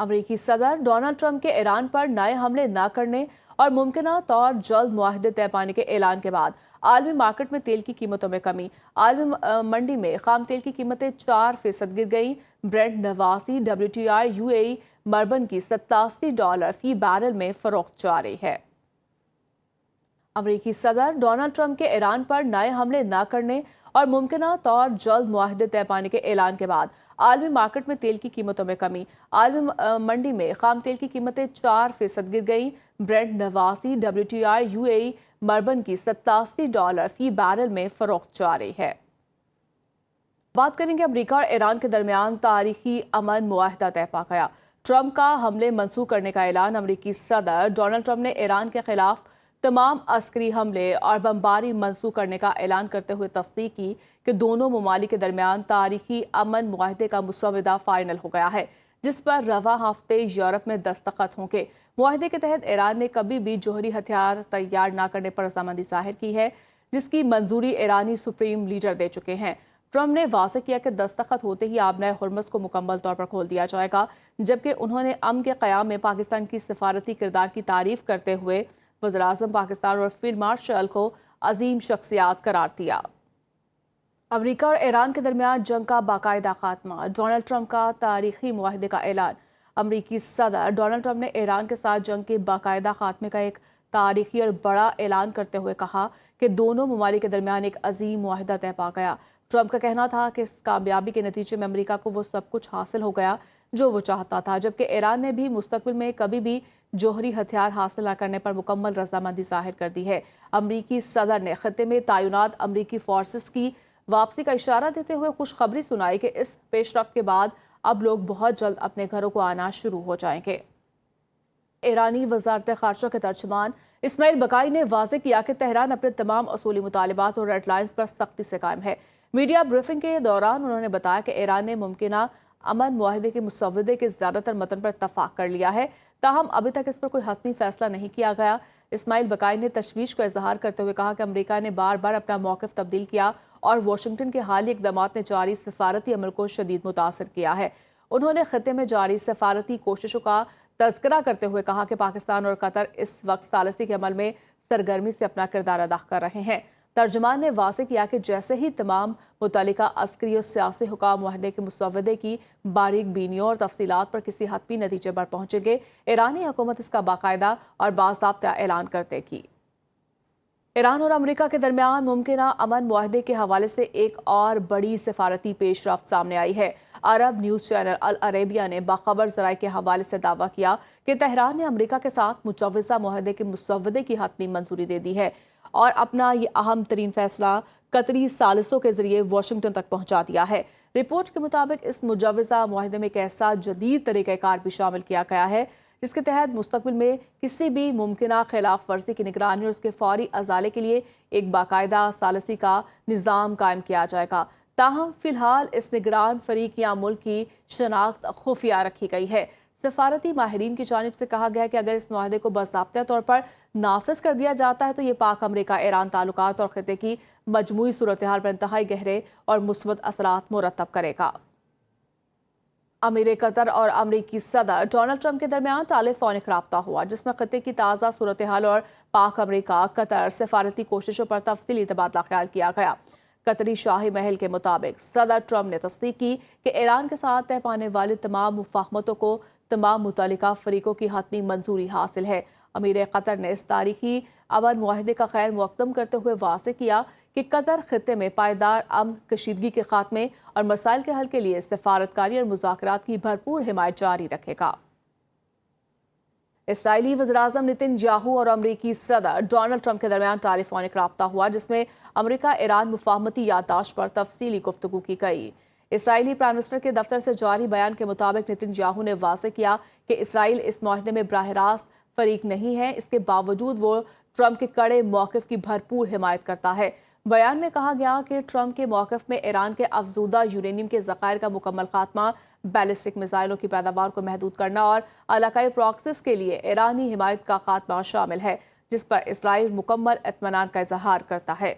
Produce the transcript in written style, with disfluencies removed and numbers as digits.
अमरीकी सदर Donald Trump के ईरान पर नए हमले न करने और मुमकिना तौर जल्द मुआहदे तय पाने के ऐलान के बाद आलमी मार्केट में तेल की कीमतों में कमी। आलमी मंडी में खाम तेल की कीमतें 4% गिर गईं। ब्रेंट 89, WTI UAE मर्बन की $87 फी बैरल में फरोख्त जा रही है। अमरीकी सदर डोनाल्ड ट्रंप के ईरान पर नए हमले न करने और मुमकिना तौर जल्द मुआहदे तय पाने के ऐलान के बाद आलमी मार्केट में तेल की कीमतों में कमी। आलमी मंडी में खाम तेल की कीमतें 4% गिर गईं। ब्रेंट 89, WTI UAE मर्बन की $87 फी बैरल में फरोख्त जा रही है। बात करेंगे अमेरिका और ईरान के दरमियान तारीखी अमन मुआहदा तय पा गया। ट्रंप का हमले मंसूख करने का ऐलान। अमेरिकी सदर डोनाल्ड ट्रंप ने ईरान के खिलाफ तमाम अस्करी हमले और बमबारी मंसूख करने का ऐलान करते हुए तस्दीक की कि दोनों ममालिक के दरमियान तारीखी अमन मुआहदे का मुसव्वदा फाइनल हो गया है, जिस पर रवा हफ्ते यूरोप में दस्तखत होंगे। मुआहदे के तहत ईरान ने कभी भी जौहरी हथियार तैयार न करने पर रजामंदी जाहिर की है, जिसकी मंजूरी ईरानी सुप्रीम लीडर दे चुके हैं। ट्रंप ने वाज़ेह किया कि दस्तखत होते ही आबनाए हुर्मुज़ को मुकम्मल तौर पर खोल दिया जाएगा, जबकि उन्होंने अमन के क़याम में पाकिस्तान की सिफारती किरदार की तारीफ करते हुए वज़ीर-ए-आज़म पाकिस्तान और फील्ड मार्शल को अजीम शख्सियात करार दिया। अमेरिका और ईरान के दरमियान जंग का बाकायदा खात्मा। डोनाल्ड ट्रंप का तारीखी मुआहदे का ऐलान। अमेरिकी सदर डोनाल्ड ट्रंप ने ईरान के साथ जंग के बाकायदा खात्मे का एक तारीखी और बड़ा ऐलान करते हुए कहा कि दोनों ममालिक के दरमियान एक अजीम मुआहदा तय पा गया। ट्रंप का कहना था कि इस कामयाबी के नतीजे में अमेरिका को वो सब कुछ हासिल हो गया जो वो चाहता था, जबकि ईरान ने भी मुस्तकबिल में कभी भी जौहरी हथियार हासिल न करने पर मुकम्मल रजामंदी जाहिर कर दी है। अमरीकी सदर ने खत्ते में तैनात अमरीकी फोर्सेस की वापसी का इशारा देते हुए खुशखबरी सुनाई कि इस पेशरफ्त के बाद अब लोग बहुत जल्द अपने घरों को आना शुरू हो जाएंगे। ईरानी वजारत खारजा के तर्जुमान इस्माइल बकाई ने वाज़ेह किया कि तेहरान अपने तमाम असूली मुतालिबात और रेड लाइन्स पर सख्ती से कायम है। मीडिया ब्रीफिंग के दौरान उन्होंने बताया कि ईरान ने मुमकिना अमन मुआहदे के मुसव्वदे के ज़्यादातर मतन पर इत्तफाक कर लिया है, ताहम अभी तक इस पर कोई हतमी फैसला नहीं किया गया। इस्माइल बकाई ने तशवीश का इजहार करते हुए कहा कि अमेरिका ने बार बार अपना मौक़िफ़ तब्दील किया और वाशिंगटन के हालिया इक़दामात ने जारी सफारती अमल को शदीद मुतासर किया है। उन्होंने खत्ते में जारी सफारती कोशिशों का तज़किरा करते हुए कहा कि पाकिस्तान और कतर इस वक्त सालसी के अमल में सरगर्मी से अपना किरदार अदा कर रहे हैं। तर्जुमान ने वाज़ेह किया कि जैसे ही तमाम मुतल्लिका अस्करी और सियासी हुकाम मुआहदे के मुसव्वदे की बारीक बीनियों और तफसीलात पर किसी हतमी नतीजे पर पहुंचेंगे, ईरानी हुकूमत इसका बाकायदा और बाज़ाब्ता ऐलान कर देगी। ईरान और अमेरिका के दरमियान मुमकिना अमन मुआहदे के हवाले से एक और बड़ी सफारती पेशरफ्त सामने आई है। अरब न्यूज़ चैनल अल अरेबिया ने बाखबर ज़राए के हवाले से दावा किया कि तेहरान ने अमेरिका के साथ मुजव्वज़ा मुआहदे के मुसव्वदे की हतमी मंजूरी दे दी है और अपना ये अहम तरीन फैसला कतरी सालिसों के जरिए वाशिंगटन तक पहुंचा दिया है। रिपोर्ट के मुताबिक इस मुजव्वज़ा मुआहदे में एक ऐसा जदीद तरीक़ाकार भी शामिल किया गया है जिसके तहत मुस्तक़बिल में किसी भी मुमकिना खिलाफ वर्जी की निगरानी और उसके फौरी अजाले के लिए एक बाकायदा सालिसी का निज़ाम कायम किया जाएगा। ताहम फिलहाल इस निगरान फरीक या मुल्क की शनाख्त खुफिया रखी गई है। सफारती माहिरीन की जानिब से कहा गया कि अगर इस मुआहदे को बाज़ाब्ता तौर पर नाफिज कर दिया जाता है तो ये पाक अमेरिका ईरान ताल्लुकात और खित्ते की मजमूई सूरत हाल पर इंतहाई गहरे और मुस्बत असरात मुरतब करेगा। अमीर कतर और अमरीकी सदर डोनाल्ड ट्रंप के दरमियान टेलीफोनिक राब्ता हुआ, जिसमें खित्ते की ताज़ा सूरत हाल और पाक अमेरिका कतर सफारती कोशिशों पर तफसीली तबादला ख्याल किया गया। कतरी शाही महल के मुताबिक सदर ट्रंप ने तस्दीक की कि ईरान के साथ तय पाने वाली तमाम मुफाहमतों को तमाम मुतल्लिका फरीकों की हतमी मंजूरी हासिल है। अमीर कतर ने इस तारीखी अमन मुआहदे का खैर मुक़द्दम करते हुए वाज़ेह किया कि कतर खित्ते में पायदार अमन कशीदगी के खात्मे और मसाइल के हल के लिए सफारतकारी और मुज़ाकरात की भरपूर हिमायत जारी रखेगा। इसराइली वज़ीर-ए-आज़म नेतन्याहू और अमरीकी सदर डोनाल्ड ट्रंप के दरमियान टेलीफोनिक राब्ता हुआ, जिसमें अमरीका ईरान मुफाहमती याददाश्त पर तफसीली गुफ्तगू की गई। इसराइली प्राइम मिनिस्टर के दफ्तर से जारी बयान के मुताबिक नेतन्याहू ने वाज़ेह किया कि इसराइल इस मुआहदे में बराह रास्त फरीक नहीं है, इसके बावजूद वो ट्रंप के कड़े मौक़िफ़ की भरपूर हिमायत करता है। बयान में कहा गया कि ट्रंप के मौक़िफ़ में ईरान के अफजूदा यूरेनियम के ज़खायर का मुकम्मल खात्मा, बैलिस्टिक मिसाइलों की पैदावार को महदूद करना और इलाकाई प्रॉक्सिस के लिए ईरानी हिमायत का खात्मा शामिल है, जिस पर इसराइल मुकम्मल इत्मीनान का इजहार करता है।